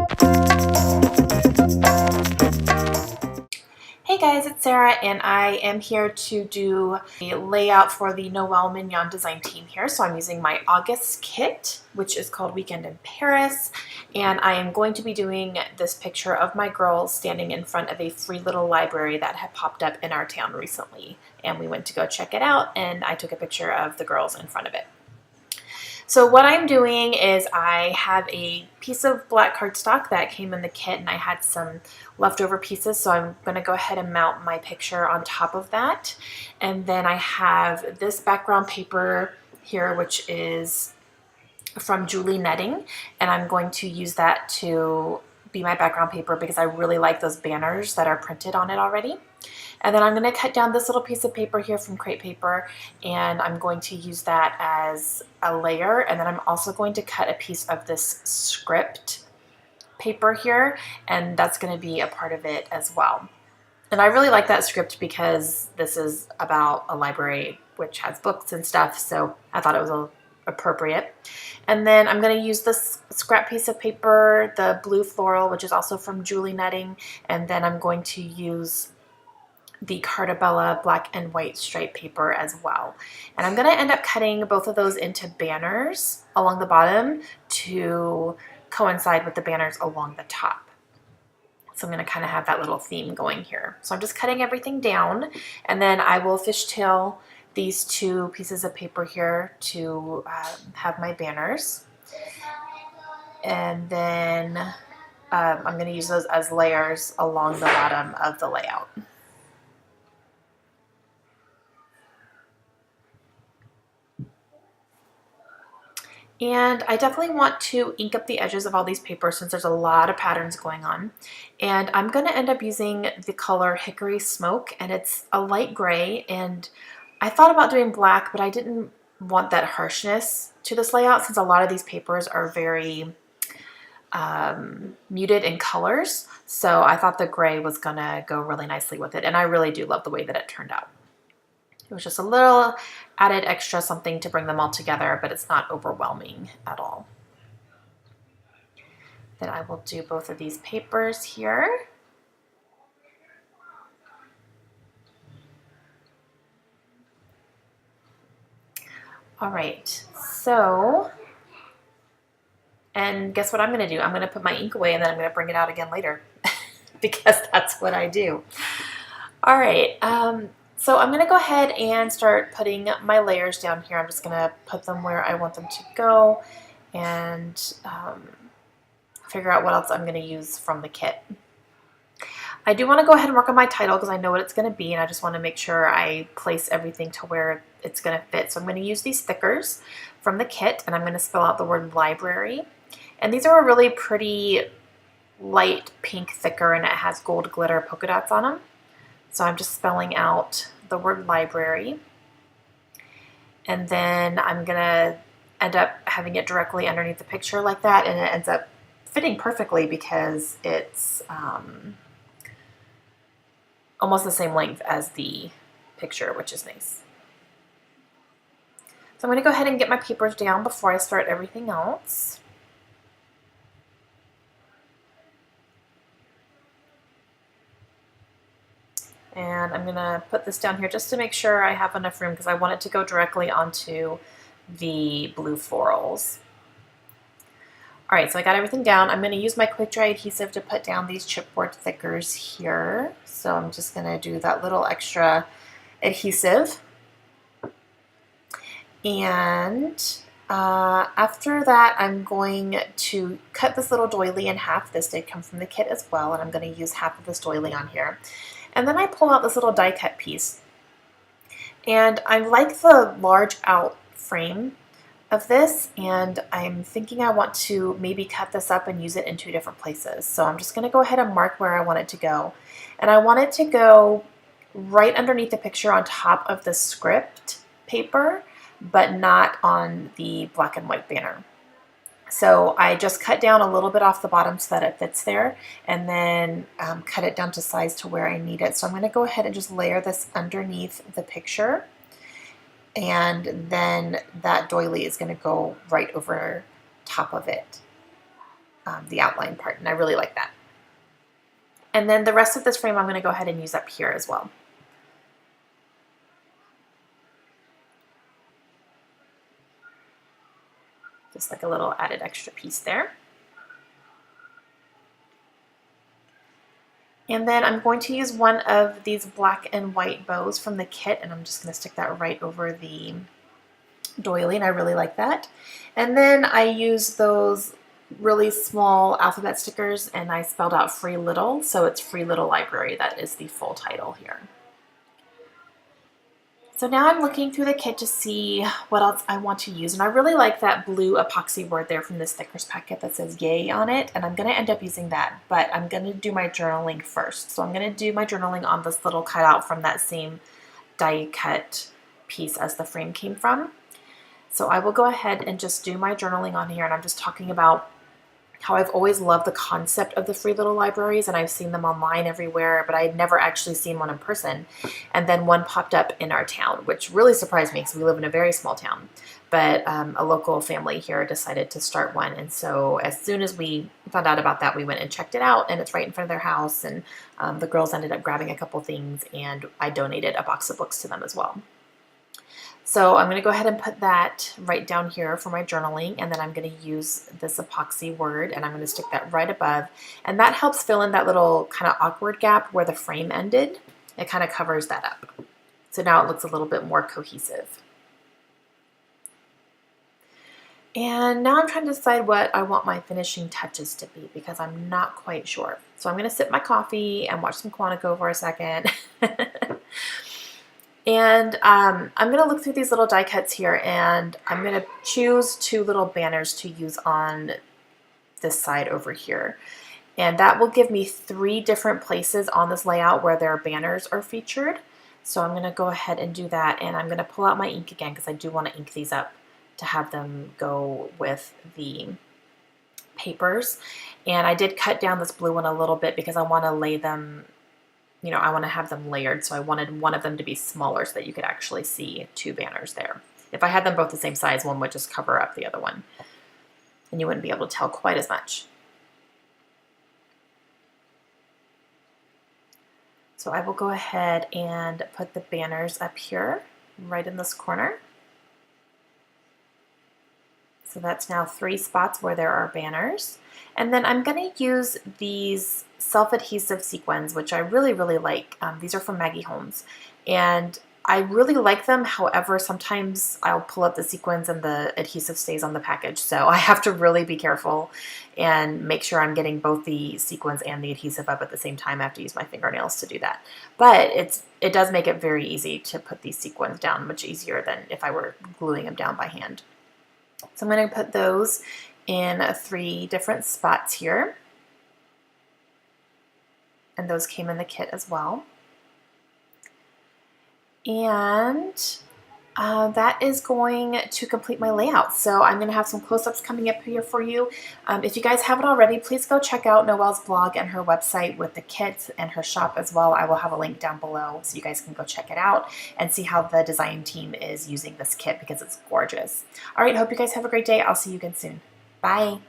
Hey guys, it's Sarah and I am here to do a layout for the Noel Mignon design team here. So I'm using my August kit, which is called Weekend in Paris, and I am going to be doing this picture of my girls standing in front of a free little library that had popped up in our town recently, and we went to go check it out and I took a picture of the girls in front of it. So what I'm doing is I have a piece of black cardstock that came in the kit and I had some leftover pieces, so I'm going to go ahead and mount my picture on top of that. And then I have this background paper here, which is from Julie Netting, and I'm going to use that to be my background paper because I really like those banners that are printed on it already. And then I'm going to cut down this little piece of paper here from crepe paper, and I'm going to use that as a layer. And then I'm also going to cut a piece of this script paper here, and that's going to be a part of it as well. And I really like that script because this is about a library which has books and stuff, so I thought it was appropriate. And then I'm going to use this scrap piece of paper, the blue floral, which is also from Julie Netting, and then I'm going to use the Cartabella black and white stripe paper as well. And I'm going to end up cutting both of those into banners along the bottom to coincide with the banners along the top. So I'm going to kind of have that little theme going here. So I'm just cutting everything down, and then I will fishtail these two pieces of paper here to have my banners. And then I'm going to use those as layers along the bottom of the layout. And I definitely want to ink up the edges of all these papers since there's a lot of patterns going on. And I'm going to end up using the color Hickory Smoke, and it's a light gray. And I thought about doing black, but I didn't want that harshness to this layout since a lot of these papers are very muted in colors. So I thought the gray was going to go really nicely with it. And I really do love the way that it turned out. It was just a little added extra something to bring them all together, but it's not overwhelming at all. Then I will do both of these papers here. All right, so, and guess what I'm going to do? I'm going to put my ink away and then I'm going to bring it out again later because that's what I do. All right. So I'm going to go ahead and start putting my layers down here. I'm just going to put them where I want them to go and figure out what else I'm going to use from the kit. I do want to go ahead and work on my title because I know what it's going to be, and I just want to make sure I place everything to where it's going to fit. So I'm going to use these stickers from the kit, and I'm going to spell out the word library. And these are a really pretty light pink thicker, and it has gold glitter polka dots on them. So I'm just spelling out the word library, and then I'm gonna end up having it directly underneath the picture like that, and it ends up fitting perfectly because it's almost the same length as the picture, which is nice. So I'm going to go ahead and get my papers down before I start everything else. And I'm going to put this down here just to make sure I have enough room because I want it to go directly onto the blue florals. All right, so I got everything down. I'm going to use my quick dry adhesive to put down these chipboard thickers here. So I'm just going to do that little extra adhesive. And after that, I'm going to cut this little doily in half. This did come from the kit as well, and I'm going to use half of this doily on here. And then I pull out this little die cut piece. And I like the large out frame of this, and I'm thinking I want to maybe cut this up and use it in two different places. So I'm just going to go ahead and mark where I want it to go. And I want it to go right underneath the picture on top of the script paper, but not on the black and white banner. So I just cut down a little bit off the bottom so that it fits there, and then cut it down to size to where I need it. So I'm going to go ahead and just layer this underneath the picture, and then that doily is going to go right over top of it. the outline part, and I really like that. And then the rest of this frame I'm going to go ahead and use up here as well. Just like a little added extra piece there. And then I'm going to use one of these black and white bows from the kit, and I'm just going to stick that right over the doily, and I really like that. And then I use those really small alphabet stickers, and I spelled out Free Little, so it's Free Little Library. That is the full title here. So now I'm looking through the kit to see what else I want to use, and I really like that blue epoxy word there from this stickers packet that says yay on it, and I'm going to end up using that, but I'm going to do my journaling first. So I'm going to do my journaling on this little cutout from that same die cut piece as the frame came from. So I will go ahead and just do my journaling on here, and I'm just talking about how I've always loved the concept of the Free Little Libraries, and I've seen them online everywhere, but I had never actually seen one in person. And then one popped up in our town, which really surprised me because we live in a very small town. But a local family here decided to start one, and so as soon as we found out about that, we went and checked it out, and it's right in front of their house, and the girls ended up grabbing a couple things, and I donated a box of books to them as well. So I'm going to go ahead and put that right down here for my journaling, and then I'm going to use this epoxy word, and I'm going to stick that right above, and that helps fill in that little kind of awkward gap where the frame ended. It kind of covers that up. So now it looks a little bit more cohesive. And now I'm trying to decide what I want my finishing touches to be because I'm not quite sure. So I'm going to sip my coffee and watch some Quantico for a second. And I'm going to look through these little die cuts here, and I'm going to choose 2 little banners to use on this side over here. And that will give me 3 different places on this layout where their banners are featured. So I'm going to go ahead and do that, and I'm going to pull out my ink again because I do want to ink these up to have them go with the papers. And I did cut down this blue one a little bit because I want to lay them, you know, I want to have them layered, so I wanted one of them to be smaller so that you could actually see 2 banners there. If I had them both the same size, one would just cover up the other one, and you wouldn't be able to tell quite as much. So I will go ahead and put the banners up here, right in this corner. So that's now 3 spots where there are banners. And then I'm going to use these self-adhesive sequins, which I really, really like. These are from Maggie Holmes. And I really like them. However, sometimes I'll pull up the sequins and the adhesive stays on the package. So I have to really be careful and make sure I'm getting both the sequins and the adhesive up at the same time. I have to use my fingernails to do that. But it does make it very easy to put these sequins down, much easier than if I were gluing them down by hand. So I'm going to put those in 3 different spots here. And those came in the kit as well. And that is going to complete my layout. So I'm going to have some close-ups coming up here for you. If you guys haven't already, please go check out Noelle's blog and her website with the kit and her shop as well. I will have a link down below so you guys can go check it out and see how the design team is using this kit because it's gorgeous. All right, hope you guys have a great day. I'll see you again soon. Bye.